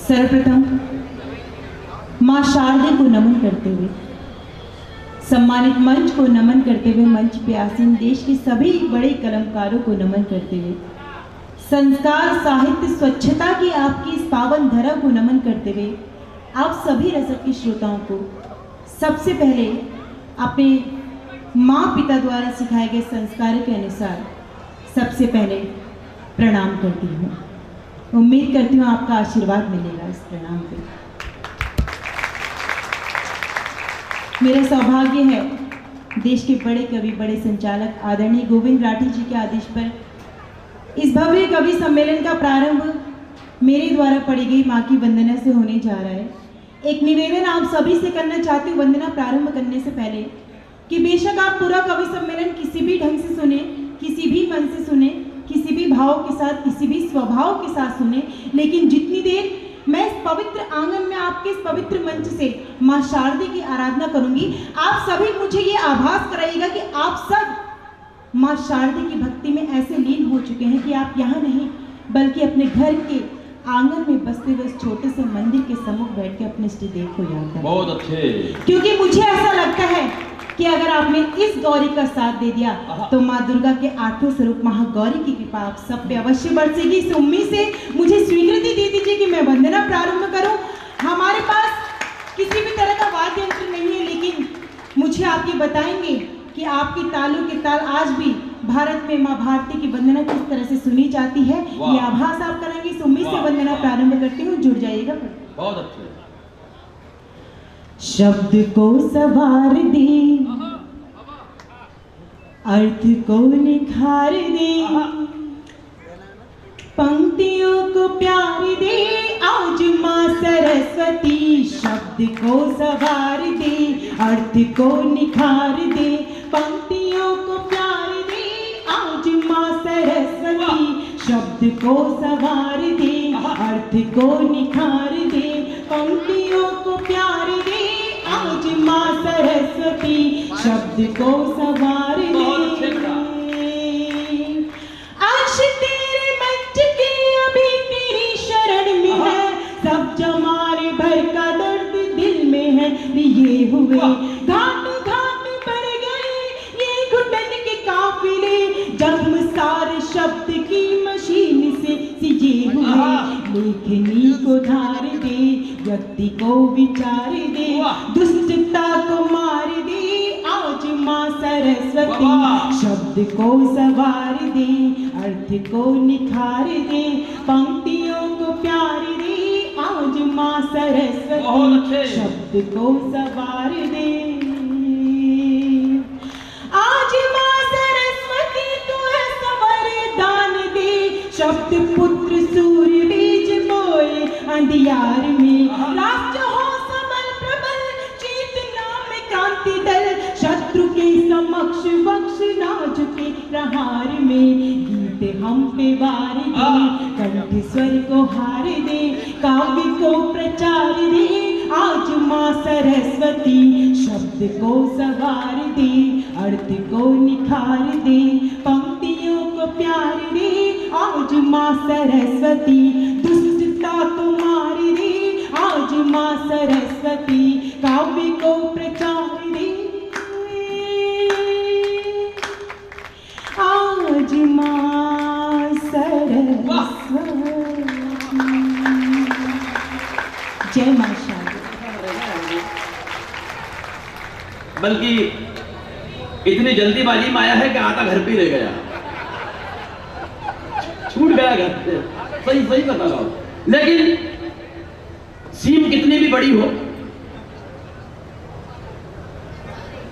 सर्वप्रथम मां शारदे को नमन करते हुए, सम्मानित मंच को नमन करते हुए, मंच पे आसीन देश के सभी बड़े कलाकारों को नमन करते हुए, संस्कार, साहित्य, स्वच्छता की आपकी इस पावन धरा को नमन करते हुए, आप सभी रजक के श्रोताओं को सबसे पहले अपने माँ पिता द्वारा सिखाए गए संस्कार के अनुसार सबसे पहले प्रणाम करती हूँ। उम्मीद करती हूँ आपका आशीर्वाद मिलेगा इस प्रणाम पे। मेरा सौभाग्य है देश के बड़े कवि, बड़े संचालक आदरणीय गोविंद राठी जी के आदेश पर इस भव्य कवि सम्मेलन का प्रारंभ मेरे द्वारा पढ़ी गई माँ की वंदना से होने जा रहा है। एक निवेदन आप सभी से करना चाहती हूँ वंदना प्रारंभ करने से पहले कि बेशक आप पूरा कवि सम्मेलन किसी भी ढंग से सुने, किसी भी मन से सुने, किसी भी भाव के साथ, किसी भी स्वभाव के साथ सुने, लेकिन जितनी देर मैं इस पवित्र आंगन में आपके इस पवित्र मंच से माँ शारदे की आराधना करूंगी, आप सभी मुझे ये आभास कराइएगा कि आप सब माँ शारदे की भक्ति में ऐसे लीन हो चुके हैं कि आप यहाँ नहीं बल्कि अपने घर के आंगन में बसते हुए इस छोटे से मंदिर के सम्मुख बैठ के अपने इष्ट देव को याद करें। बहुत अच्छे। क्योंकि मुझे ऐसा लगता है कि अगर आपने इस गौरी का साथ दे दिया तो माँ दुर्गा के आठों स्वरूप महागौरी की कृपा आप सब पे अवश्य बरसेगी। इस उम्मीद से मुझे स्वीकृति दे दीजिए कि मैं वंदना प्रारंभ करूं। हमारे पास किसी भी तरह का वाद्य यंत्र नहीं है, लेकिन मुझे आप ये बताएंगे कि आपकी तालों के ताल आज भी भारत में माँ भारती की वंदना किस तरह से सुनी जाती है, ये आभास आप कराएंगे। इस उम्मीद से वंदना प्रारंभ करती हूँ, जुड़ जाइएगा। बहुत अच्छे। शब्द को सवार दे, अर्थ को निखार दे, पंक्तियों को प्यार दे आज माँ सरस्वती। शब्द को सवार दे, अर्थ को निखार दे, पंक्तियों को प्यार दे आज माँ सरस्वती। शब्द को सवार दे, अर्थ को निखार दे, पंक्तियों को प्यार दे आज माँ सरस्वती। शब्द को सवार दे। आज तेरे मंच के अभी तेरी शरण में है, सब जमारे भर का दर्द दिल में है लिए हुए। घाट घाट पर गए ये घुटन के काफिले, जख्म सारे शब्द की मशीन से सिजे हुए। लेखनी को धार दे, व्यक्ति को विचार दे, दुष्टता को मार दे आज माँ सरस्वती। शब्द को सवार दे, अर्थ को निखार दे, पंक्तियों को प्यार दे आज माँ सरस्वती। शब्द को सवार दे आज माँ सरस्वती, तू ऐसा वरदान दे। शब्द पुत्र सूर्य बीज बोए अंधियार में, राष्ट्र हो सबल प्रबल, चेतना में क्रांति दल, शत्रु के समक्ष बख्श ना झुके प्रहार में। गीत हम पे वार दे, कंठ स्वर को हार दे, काव्य को प्रचार दे आज माँ सरस्वती। शब्द को सवार दे, अर्थ को निखार दे, पंक्तियों को प्यार दे आज माँ सरस्वती। दुष्टता को मार दे आज माँ सरस्वती, काव्य को प्रचार दे आज माँ सरस्वती। जय माँ शारदा। बल्कि इतनी जल्दीबाजी में आया है कि आधा घर पे ही रह गया, छूट गया घर पे। सही सही बता रहा हूं। लेकिन सीम कितनी भी बड़ी हो,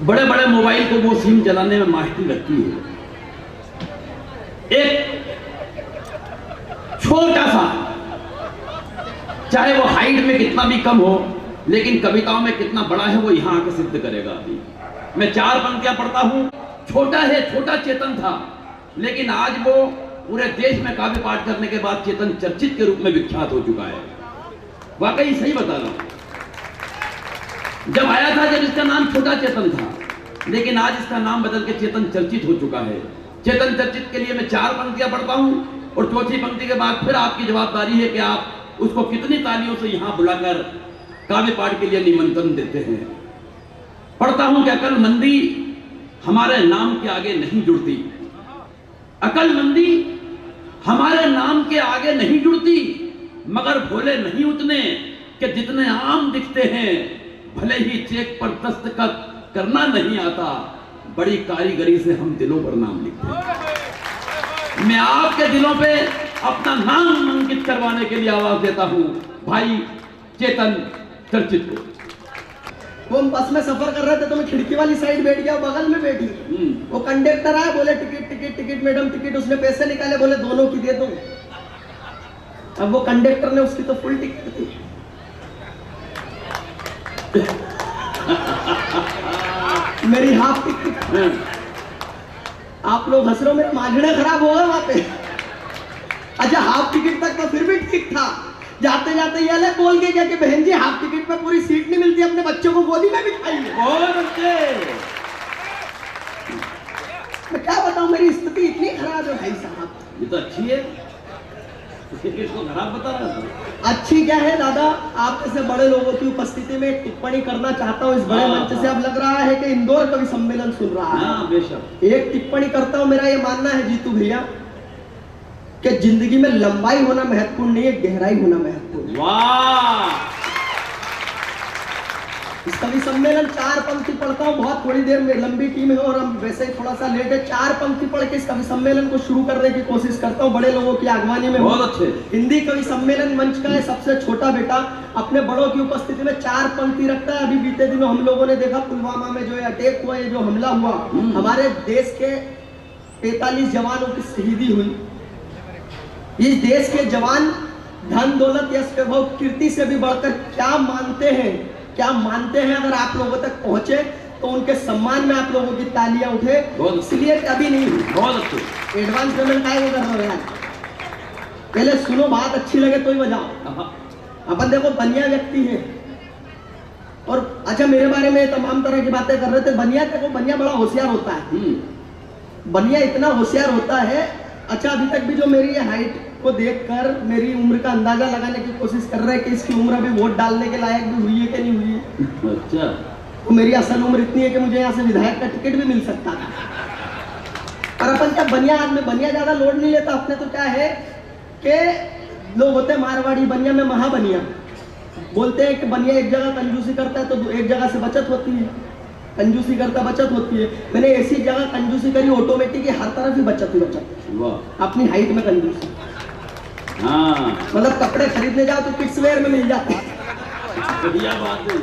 बड़े बड़े मोबाइल को वो सीम चलाने में माहिर लगती है। एक छोटा सा, चाहे वो हाइट में कितना भी कम हो, लेकिन कविताओं में कितना बड़ा है वो यहां आके सिद्ध करेगा। अभी मैं 4 पंक्तियां पढ़ता हूं। छोटा है, छोटा चेतन था, लेकिन आज वो पूरे देश में काव्य पाठ करने के बाद चेतन चर्चित के रूप में विख्यात हो चुका है। वाकई सही बता रहा हूं। जब आया था जब इसका नाम छोटा चेतन था, लेकिन आज इसका नाम बदल के चेतन चर्चित हो चुका है। चेतन चर्चित के लिए मैं 4 पंक्तियां पढ़ता हूं और चौथी पंक्ति के बाद फिर आपकी जवाबदारी है कि आप उसको कितनी तालियों से यहाँ बुलाकर काव्य पाठ के लिए निमंत्रण देते हैं। पढ़ता हूं कि अकलमंदी हमारे नाम के आगे नहीं जुड़ती, अकलमंदी हमारे नाम के आगे नहीं जुड़ती, मगर भोले नहीं उतने कि जितने आम दिखते हैं, भले ही चेक पर दस्तखत करना नहीं आता, बड़ी कारीगरी से हम दिलों पर नाम लिखते हैं। मैं आपके दिलों पे अपना नाम अंकित करवाने के लिए आवाज देता हूं भाई चेतन चर्चित को। वो हम बस में सफर कर रहे थे तो मैं खिड़की वाली साइड बैठ गया, बगल में बैठी। वो कंडक्टर आया, बोले ticket ticket ticket madam ticket, उसने पैसे निकाले, बोले दोनों की दे दो। अब वो कंडक्टर ने उसकी तो फुल टिकट थी। मेरी हाफ टिकट। आप लोग हंस रहे हो, मेरे मांझने खराब हो गए वहां पे। अच्छा हाफ टिकट तक तो फिर भी ठीक था, जाते जाते ये अलग बोल के क्या कि बहन जी हाफ टिकट पे पूरी सीट नहीं मिलती, अपने बच्चों को गोदी में बिठाइए। और बच्चे मैं क्या बताऊं, मेरी स्थिति इतनी खराब है भाई साहब। ये तो अच्छी है, किसको खराब बता रहा था? अच्छी क्या है दादा, आप जैसे बड़े लोगों की उपस्थिति में एक टिप्पणी करना चाहता हूँ इस बड़े मंच से। अब लग रहा है कि इंदौर कवि सम्मेलन सुन रहा है। हाँ बेशक। एक टिप्पणी करता हूँ, मेरा ये मानना है जीतू भैया कि जिंदगी में लंबाई होना महत्वपूर्ण नहीं है, गहराई होना महत्वपूर्ण। वाह! इस कवि सम्मेलन 4 पंक्ति पढ़ता हूँ, बहुत थोड़ी देर में, लंबी टीम है और हम वैसे ही थोड़ा सा लेट है। 4 पंक्ति पढ़ के इस कवि सम्मेलन को शुरू करने की कोशिश करता हूँ, बड़े लोगों की अगवानी में। बहुत अच्छे। हिंदी कवि सम्मेलन मंच का है सबसे छोटा बेटा, अपने बड़ों की उपस्थिति में 4 पंक्ति रखता है। अभी बीते दिनों हम लोगों ने देखा पुलवामा में जो अटैक हुआ, ये जो हमला हुआ, हमारे देश के 43 जवानों की शहीदी हुई। इस देश के जवान धन दौलत यश वैभव कीर्ति से भी बढ़कर क्या मानते हैं, अगर आप लोगों तक पहुंचे तो उनके सम्मान में आप लोगों की तालियां उठे। इसलिए अभी नहीं हुई। बहुत अच्छे। एडवांस पेमेंट काय वो कर रहे हो यार, पहले सुनो, बात अच्छी लगे तो ही बजाओ। अपन देखो बनिया व्यक्ति है और अच्छा मेरे बारे में तमाम तरह की बातें कर रहे थे। बनिया देखो, बनिया बड़ा होशियार होता है। बनिया इतना होशियार होता है, अच्छा अभी तक भी जो मेरी हाइट को देखकर मेरी उम्र का अंदाजा लगाने की कोशिश कर रहे हैं कि इसकी उम्र अभी वोट डालने के लायक भी हुई है कि नहीं हुई है। अच्छा। तो मेरी असल उम्र इतनी है कि मुझे यहाँ से विधायक का टिकट भी मिल सकता था। पर अपन क्या बनिया आदमी, बनिया ज्यादा लोड नहीं लेता। अपने तो क्या है कि लोग होते हैं मारवाड़ी, बनिया में महाबनिया बोलते हैं कि बनिया एक जगह कंजूसी करता है तो एक जगह से बचत होती है, कंजूसी करता बचत होती है। मैंने ऐसी जगह कंजूसी करी ऑटोमेटिक, हर तरफ ही बचत ही बचत। वाह! अपनी हाइट में कंजूसी। हाँ मतलब कपड़े खरीदने जाओ तो किड्स वेयर में मिल जाते हैं। बढ़िया बात है।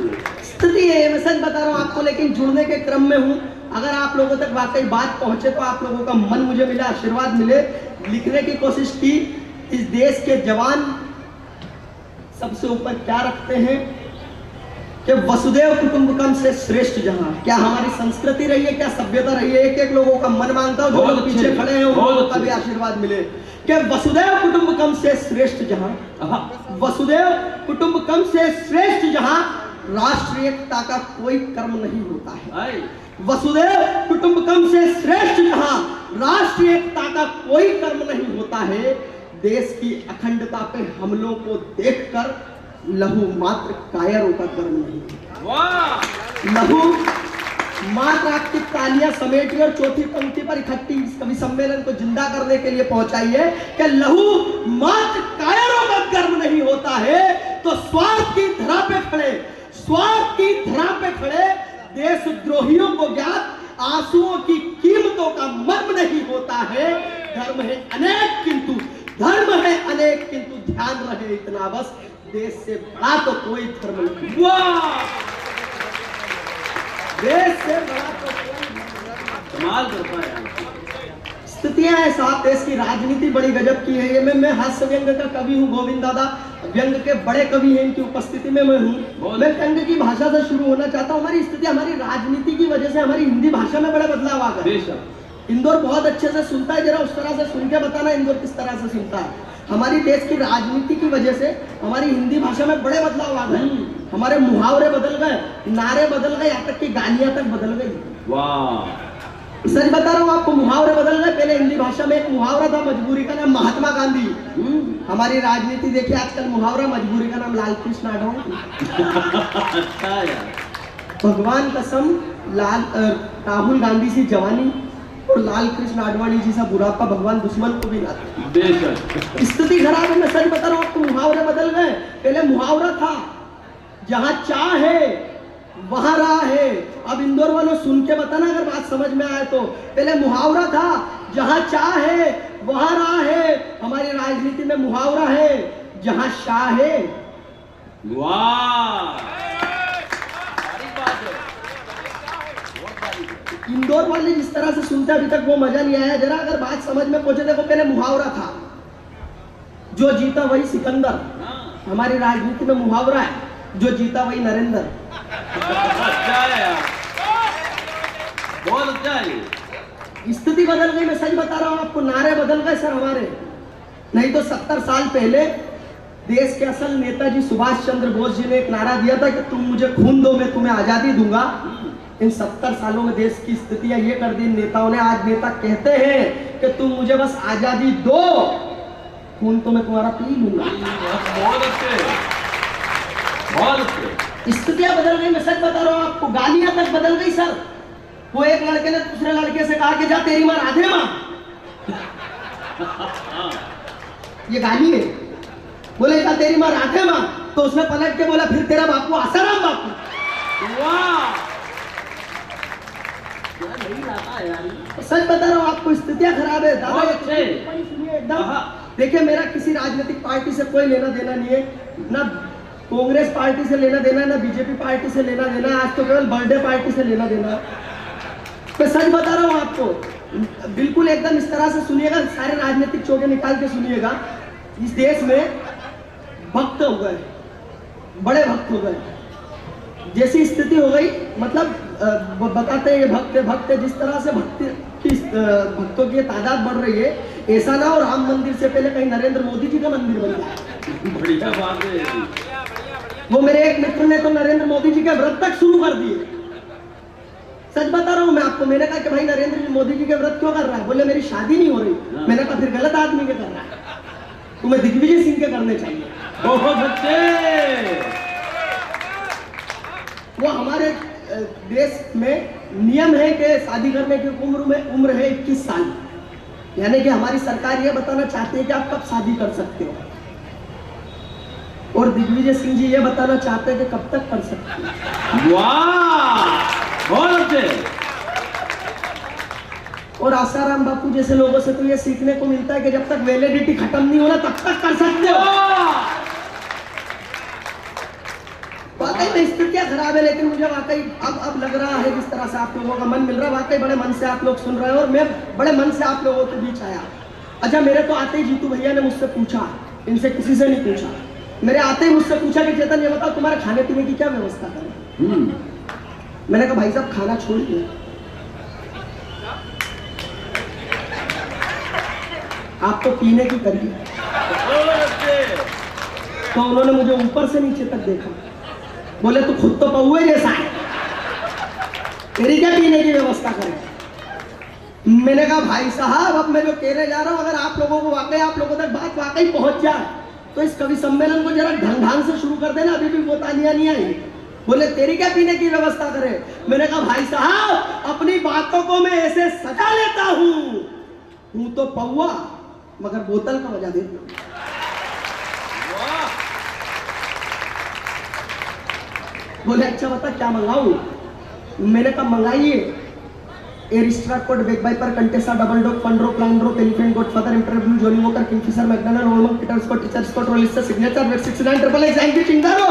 स्थिति है, मैं सच बता रहा हूँ आपको, लेकिन जुड़ने के क्रम में हूँ। अगर आप लोगों तक वाकई बात पहुंचे तो आप लोगों का मन मुझे मिला, आशीर्वाद मिले, लिखने की कोशिश की। इस देश के जवान सबसे ऊपर क्या रखते हैं कि वसुदेव कुटुंबकम से श्रेष्ठ जहां। क्या हमारी संस्कृति रही है, क्या सभ्यता रही है? एक एक लोगों का मन मांगता हूं, जो लोग पीछे खड़े हैं उनको का भी आशीर्वाद मिले कि वसुदेव कुटुंबकम से श्रेष्ठ जहां, वसुदेव कुटुंबकम से श्रेष्ठ जहां राष्ट्रीय एकता का कोई कर्म नहीं होता है। वसुदेव कुटुंबकम से श्रेष्ठ जहां राष्ट्रीय एकता का कोई कर्म नहीं होता है। देश की अखंडता पे हमलों को देखकर लहू मात्र कायरों का कर्म नहीं। वाह! लहू मात्र आपकी तालियां समेटिए और चौथी पंक्ति पर इकट्ठी इस कवि सम्मेलन को जिंदा करने के लिए पहुंचाइए कि लहू मात्र कायरों का कर्म नहीं होता है। तो स्वार्थ की धरा पे खड़े, स्वार्थ की धरा पे खड़े देशद्रोहियों को ज्ञात आंसुओं की कीमतों का मर्म नहीं होता है। धर्म है अनेक किंतु, धर्म है अनेक किंतु ध्यान रहे इतना बस, देश से बड़ा तो कोई धर्म नहीं। वाह! देश से बड़ा तो कोई कमाल करता है। स्थितियां है साहब, देश की राजनीति बड़ी गजब की है। ये मैं हास्य व्यंग का कवि हूँ, गोविंद दादा व्यंग के बड़े कवि हैं, इनकी उपस्थिति में मैं हूँ। मैं व्यंग की भाषा से शुरू होना चाहता हूँ। हमारी स्थिति हमारी राजनीति की वजह से हमारी हिंदी भाषा में बड़ा बदलाव आ गया। इंदौर बहुत अच्छे से सुनता है, जरा उस तरह से सुन के बताना इंदौर किस तरह से सुनता है। हमारी देश की राजनीति की वजह से हमारी हिंदी भाषा में बड़े बदलाव आ गए। हमारे मुहावरे बदल गए, नारे बदल गए, यहाँ तक कि गालियां तक बदल गई। वाह! सच बता रहा हूँ आपको, मुहावरे बदल गए। पहले हिंदी भाषा में एक मुहावरा था मजबूरी का नाम महात्मा गांधी। हमारी राजनीति देखिए आजकल मुहावरा मजबूरी का नाम लाल कृष्ण आडवाणी। अच्छा यार, भगवान कसम राहुल गांधी सी जवानी और लाल कृष्ण आडवाणी जी सा बुढ़ापा भगवान दुश्मन को भी लाते। बेशक। स्थिति खराब है, मैं सच बता रहा हूँ आपको, मुहावरे बदल गए। पहले मुहावरा था जहां चाह है वहां राह है। अब इंदौर वालों सुन के बताना अगर बात समझ में आए तो। पहले मुहावरा था जहां चाह है वहां राह है। हमारी राजनीति में मुहावरा है जहां शाह है। वाह, इंदौर वाले जिस तरह से सुनते अभी तक वो मजा नहीं आया। जरा अगर बात समझ में पहुंचे, देखो पहले मुहावरा था जो जीता वही सिकंदर। हमारी राजनीति में मुहावरा है जो जीता वही नरेंद्र। अच्छा है यार, बहुत अच्छा है। स्थिति बदल गई, मैं सच बता रहा हूं आपको, नारे बदल गए सर हमारे। नहीं तो 70 साल पहले देश के असल नेताजी सुभाष चंद्र बोस जी ने एक नारा दिया था कि तुम मुझे खून दो मैं तुम्हें आजादी दूंगा। इन 70 सालों में देश की स्थितियां ये कर दी नेताओं ने। आज नेता कहते हैं कि तुम मुझे बस आजादी दो, खून तो मैं तुम्हारा पी लूंगा। बहुत अच्छे, बहुत अच्छे। स्थितियां बदल गई, मैं सच बता रहा हूं आपको। गालियां तक बदल गई सर। वो एक लड़के ने दूसरे लड़के से कहा कि जा तेरी मां राधे मां। ये गाली है। बोले जा तेरी मां राधे मां, तो उसने पलट के बोला फिर तेरा बापू आसाराम बापू। वाह, सच बता रहा हूँ आपको, स्थितियां खराब है दादा। बहुत अच्छे। सुनिए एकदम, देखिए मेरा किसी राजनीतिक पार्टी से कोई लेना देना नहीं है, ना कांग्रेस पार्टी से लेना देना, ना बीजेपी पार्टी से लेना देना। आज तो केवल बर्थडे पार्टी से लेना देना। मैं सच बता रहा हूँ आपको, बिल्कुल एकदम इस तरह से सुनिएगा, सारे राजनीतिक चोगे निकाल के सुनिएगा। इस देश में भक्त हो गए, बड़े भक्त हो गए। जैसी स्थिति हो गई, मतलब बताते हैं भक्त जिस तरह से भक्तों की तादाद बढ़ रही है, ऐसा ना हो राम मंदिर से पहले कहीं नरेंद्र मोदी जी का मंदिर बन जाए। बढ़िया बात है। वो मेरे एक मित्र ने तो नरेंद्र मोदी जी के व्रत तक शुरू कर दिए। सच बता रहा हूं मैं आपको। मैंने कहा कि भाई नरेंद्र मोदी जी के व्रत क्यों कर रहा है? बोले मेरी शादी नहीं हो रही। मैंने कहा फिर गलत आदमी के कर रहा है, तुम्हें दिग्विजय सिंह के करने चाहिए। बहुत अच्छे। वो हमारे देश में नियम है कि शादी करने की उम्र है 21 साल। यानी कि हमारी सरकार ये बताना चाहती है कि आप कब शादी कर सकते हो, और दिग्विजय सिंह जी ये बताना चाहते हैं कि कब तक कर सकते हो। वाह, बहुत अच्छे। और आसाराम बापू जैसे लोगों से तो ये सीखने को मिलता है कि जब तक वैलिडिटी खत्म नहीं होना तब तक कर सकते हो। वाकई में स्थितियां खराब है, लेकिन मुझे वाकई अब लग रहा है जिस तरह से आप लोगों का मन मिल रहा है, वाकई बड़े मन से आप लोग सुन रहे हो और मैं बड़े मन से आप लोगों के बीच आया। अच्छा, मेरे तो आते ही जीतू भैया ने मुझसे पूछा, इनसे किसी से नहीं पूछा, मेरे आते ही मुझसे पूछा कि चेतन ये बताओ तुम्हारे खाने पीने की क्या व्यवस्था करें। मैंने कहा भाई साहब खाना छोड़िए, आप तो पीने की करिए। तो उन्होंने मुझे ऊपर से नीचे तक देखा, बोले तू खुद तो पौए जैसा है, तेरी क्या पीने की व्यवस्था करें। मैंने कहा भाई साहब अब मैं जो कहने जा रहा हूं, अगर आप लोगों को वाकई आप लोगों तक बात वाकई पहुंच जाए तो इस कवि सम्मेलन को जरा ढंग से शुरू कर देना, अभी भी वो तालियां नहीं आई। बोले तेरी क्या पीने की व्यवस्था करें। मैंने कहा भाई साहब अपनी बातों को मैं ऐसे सजा लेता हूं तो पौआ मगर बोतल का वजह देता हूं। बोले अच्छा बता क्या मंगाऊं। मैंने कहा मंगाइए एरिस्ट्रा कोड वेग वाइपर कंटेसा डबल डॉग फंड्रो प्लांड्रो elephant goat father interview Johnnie Walker Kingfisher McDonald ओल्मन पीटर्स को टीचर्स को ट्रोलिस्टर सिग्नेचर वेट 69 ट्रिपल एक्स एंटी चिंगारो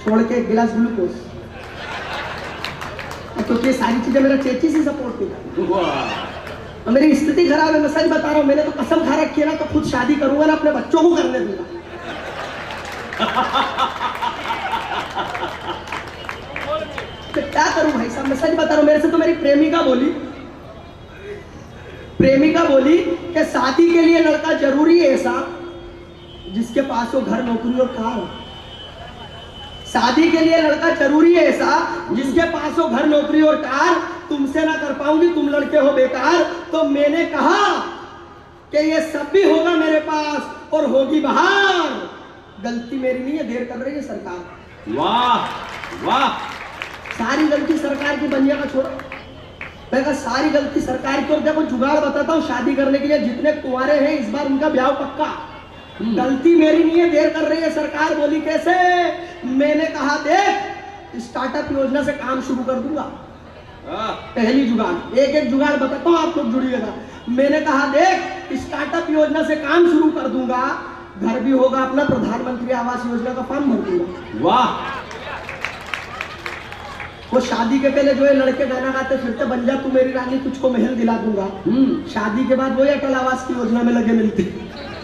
छोड़ के एक गिलास ग्लूकोज, क्योंकि सारी चीजें मेरा चेची से सपोर्ट नहीं कर। मेरी स्थिति खराब है, मैं सच बता रहा हूँ। मैंने तो कसम खा रखी है ना, तो खुद शादी करूंगा ना अपने बच्चों को करने दूंगा। तो क्या करूं भाई साहब, मैं सच बता रहा हूं। मेरे से तो मेरी प्रेमिका बोली कि शादी के लिए लड़का जरूरी है ऐसा जिसके पास हो घर, नौकरी और कार। शादी के लिए लड़का जरूरी है ऐसा जिसके पास हो घर, नौकरी और कार। तुमसे ना कर पाऊंगी, तुम लड़के हो बेकार। तो मैंने कहा कि ये सब भी होगा मेरे पास और होगी बहार। गलती मेरी नहीं है, देर कर रही है सरकार। वाह वाह, सारी गलती सरकार की, बनिया का छोड़ो। मैं कहा सारी गलती सरकार की। और देखो जुगाड़ बताता हूँ शादी करने के लिए, जितने कुंवारे हैं इस बार उनका ब्याह पक्का। गलती मेरी नहीं है, देर कर रही है सरकार। बोली कैसे? मैंने कहा देख स्टार्टअप योजना से काम शुरू कर दूंगा। पहली जुगाड़, एक एक जुगाड़ बताता हूँ, आप लोग जुड़िएगा। मैंने कहा देख स्टार्टअप योजना से काम शुरू कर दूंगा, घर भी होगा अपना, प्रधानमंत्री आवास योजना का फॉर्म भर दूंगा। वाह, वो शादी के पहले जो है लड़के गाना गाते फिरते, बन जा तू मेरी रानी तुझको महल दिला दूंगा। शादी के बाद वही अटल आवास की योजना में लगे मिलते।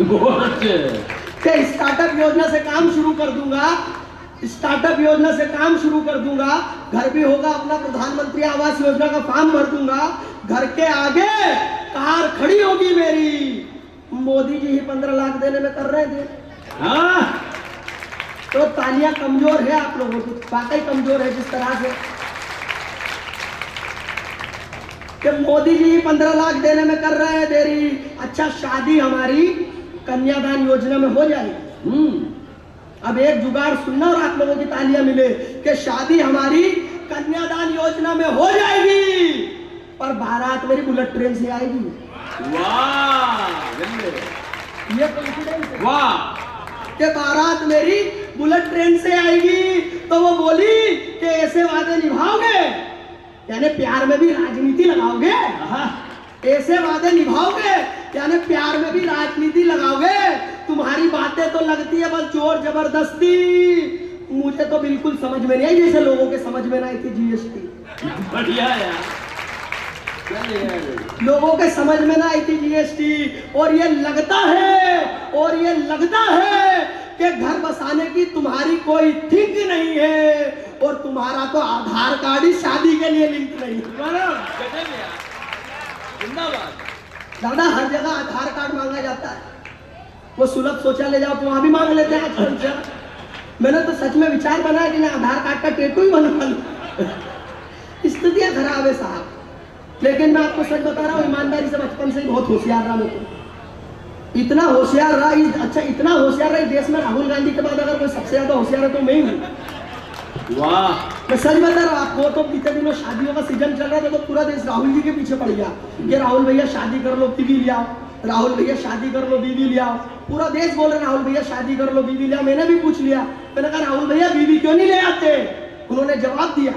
बहुत अच्छे। कि स्टार्टअप योजना से काम शुरू कर दूंगा, स्टार्टअप योजना से काम शुरू कर दूंगा, घर भी होगा अपना, प्रधानमंत्री आवास योजना का फॉर्म भर दूंगा, घर के आगे कार खड़ी होगी मेरी। मोदी जी ही 15 लाख देने में कर रहे थे। तो तालियां कमजोर है आप लोगों की, वाकई कमजोर है। जिस तरह से कि मोदी जी 15 लाख देने में कर रहे हैं देरी। अच्छा, शादी हमारी कन्यादान योजना में हो जाएगी। अब एक जुगाड़ सुनना और आप लोगों की तालियां मिले कि शादी हमारी कन्यादान योजना में हो जाएगी, पर बारात मेरी बुलेट ट्रेन से आएगी। वाह, ये कॉन्फिडेंस है। वाह, कि बारात मेरी बुलेट ट्रेन से आएगी। तो वो बोली कि ऐसे वादे निभाओगे, यानी प्यार में भी राजनीति लगाओगे। ऐसे वादे निभाओगे यानी प्यार में भी राजनीति लगाओगे। तुम्हारी बातें तो लगती है बस जोर जबरदस्ती। मुझे तो बिल्कुल समझ में नहीं आई, जैसे लोगों के समझ में ना आई थी जीएसटी। बढ़िया यार, लोगों के समझ में ना आई थी जीएसटी। और ये लगता है कि घर बसाने की तुम्हारी कोई थिंक नहीं है, और तुम्हारा तो आधार कार्ड ही शादी के लिए लिंक नहीं है। दादा, हर जगह आधार कार्ड मांगा जाता है। वो सुलभ शौचालय जाओ तो वहां भी मांग लेते हैं आजकल। मैंने तो सच में विचार बनाया कि मैं आधार कार्ड का टैटू ही बनवा लूं। स्थितियां खराब है साहब। लेकिन मैं आपको सच बता रहा हूँ, ईमानदारी से बचपन से ही बहुत होशियार रहा। मैं तो इतना होशियार रहा, इतना होशियार रहा देश में राहुल गांधी के बाद अगर कोई सबसे ज्यादा होशियार है तो मैं ही हूँ। वाह, मैं सच बता रहा हूँ आपको। तो बीते दिनों शादियों का सीजन चल रहा था, तो पूरा देश राहुल जी के पीछे पड़ गया कि राहुल भैया शादी कर लो, बीवी ले आओ। राहुल भैया शादी कर लो, बीवी ले आओ। पूरा देश बोल रहा राहुल भैया शादी कर लो, बीवी ले आओ। मैंने भी पूछ लिया, मैंने कहा राहुल भैया बीवी क्यों नहीं ले आते? उन्होंने जवाब दिया,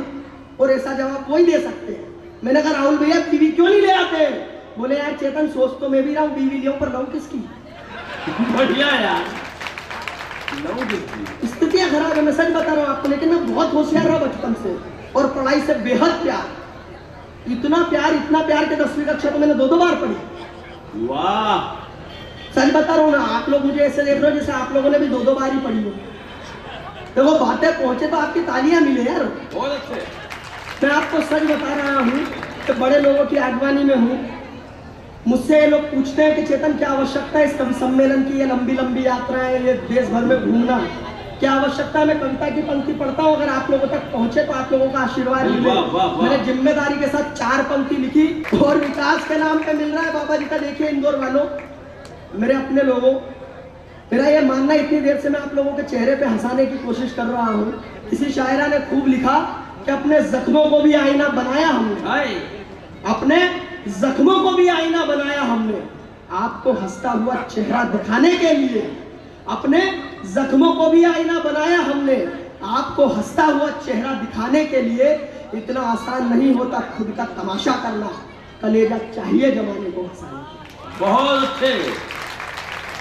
और ऐसा जवाब कोई दे सकते हैं। मैंने कहा राहुल भैया बीवी क्यों नहीं ले आते? बोले यार चेतन, सोच तो मैं भी रहा हूँ, बीवी ले पर लव किसकी? बढ़िया यार, स्थितियां खराब है। मैं सच बता रहा हूँ आपको। लेकिन मैं बहुत होशियार रहा बचपन से, और पढ़ाई से बेहद प्यार। इतना प्यार कि 10वीं कक्षा तो मैंने 2 बार पढ़ी। वाह, सच बता रहा हूँ ना। आप लोग मुझे ऐसे देख रहे हो जैसे आप लोगों ने भी 2 बार ही पढ़ी हो। देखो बातें पहुंचे तो आपकी तालियां मिले यार। बहुत अच्छे। मैं आपको सच बता रहा हूँ कि बड़े लोगों की आगवानी में हूँ। मुझसे ये लोग पूछते हैं कि चेतन क्या आवश्यकता है इस कवि सम्मेलन की, ये लंबी लंबी यात्राएं, ये देश भर में घूमना, क्या आवश्यकता है? मैं कविता की पंक्ति पढ़ता हूँ, अगर आप लोगों तक पहुंचे तो आप लोगों का आशीर्वाद मिले। मैंने जिम्मेदारी के साथ 4 पंक्ति लिखी, और विकास के नाम पे मिल रहा है बाबा जी का। देखिए इंदौर वालों, मेरे अपने लोगों, मेरा ये मानना, इतनी देर से मैं आप लोगों के चेहरे पे हंसाने की कोशिश कर रहा हूँ। किसी शायरा ने खूब लिखा कि अपने जख्मों को भी आईना बनाया हमने, अपने जख्मों को भी आईना बनाया हमने, आपको हंसता हुआ चेहरा दिखाने के लिए। अपने जख्मों को भी आईना बनाया हमने, आपको हंसता हुआ चेहरा दिखाने के लिए। इतना आसान नहीं होता खुद का तमाशा करना, कलेजा चाहिए जमाने को हंसाने। बहुत अच्छे।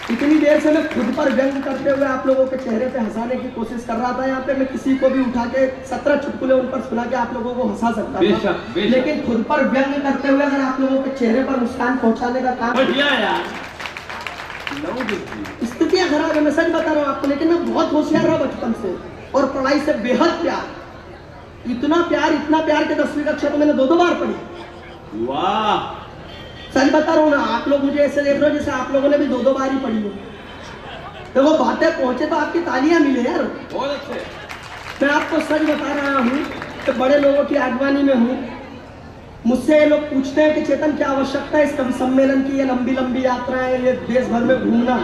इतनी देर से मैं खुद पर व्यंग करते हुए आप लोगों के चेहरे पे हंसाने की कोशिश कर रहा था। यहाँ पे मैं किसी को भी उठा के 17 चुटकुले उन पर सुना के आप लोगों को हंसा सकता था, लेकिन खुद पर व्यंग करते हुए अगर आप लोगों के चेहरे पर मुस्कान पहुंचाने का काम। बढ़िया यार, स्थितियां खराब है। मैं सच बता रहा हूँ आपको। लेकिन मैं बहुत होशियार रहा बचपन से, और पढ़ाई से बेहद प्यार। इतना प्यार कि 10वीं कक्षा तो मैंने 2 बार पढ़ी। वाह, सच बता रहा हूँ ना। आप लोग मुझे ऐसे देख रहे हो जैसे आप लोगों ने भी 2 बार ही पढ़ी हो। देखो बातें पहुंचे तो आपकी तालियां मिले यार। बहुत अच्छे। मैं आपको सच बता रहा हूँ कि बड़े लोगों की आगवानी में हूँ। मुझसे ये लोग पूछते हैं कि चेतन क्या आवश्यकता है इस कवि सम्मेलन की, ये लंबी लंबी यात्राएं, ये देश भर में घूमना,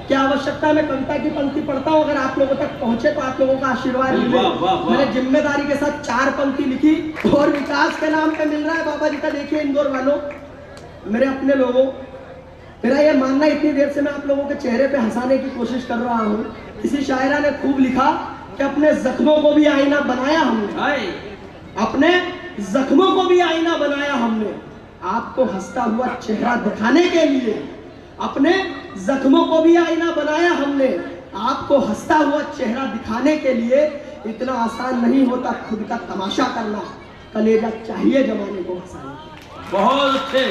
क्या आवश्यकता है? मैं कविता की पंक्ति पढ़ता हूँ, अगर आप लोगों तक पहुंचे तो आप लोगों का आशीर्वाद मिले। वाह, वाह, वाह। मैंने जिम्मेदारी के साथ 4 पंक्ति लिखी और विकास के नाम पे मिल रहा है बाबा जी का। देखिए इंदौर वालों, मेरे अपने लोगों, मेरा ये मानना, इतनी देर से मैं आप लोगों के चेहरे पे हंसाने की कोशिश कर रहा हूँ। किसी शायरा ने खूब लिखा कि अपने जख्मों को भी आईना बनाया हमने, हाय अपने जख्मों को भी आईना बनाया हमने, आपको हंसता हुआ चेहरा दिखाने के लिए। अपने जख्मों को भी आईना बनाया हमने, आपको हंसता हुआ चेहरा दिखाने के लिए। इतना आसान नहीं होता खुद का तमाशा करना, कलेजा चाहिए जमाने को हंसाने। बहुत अच्छे।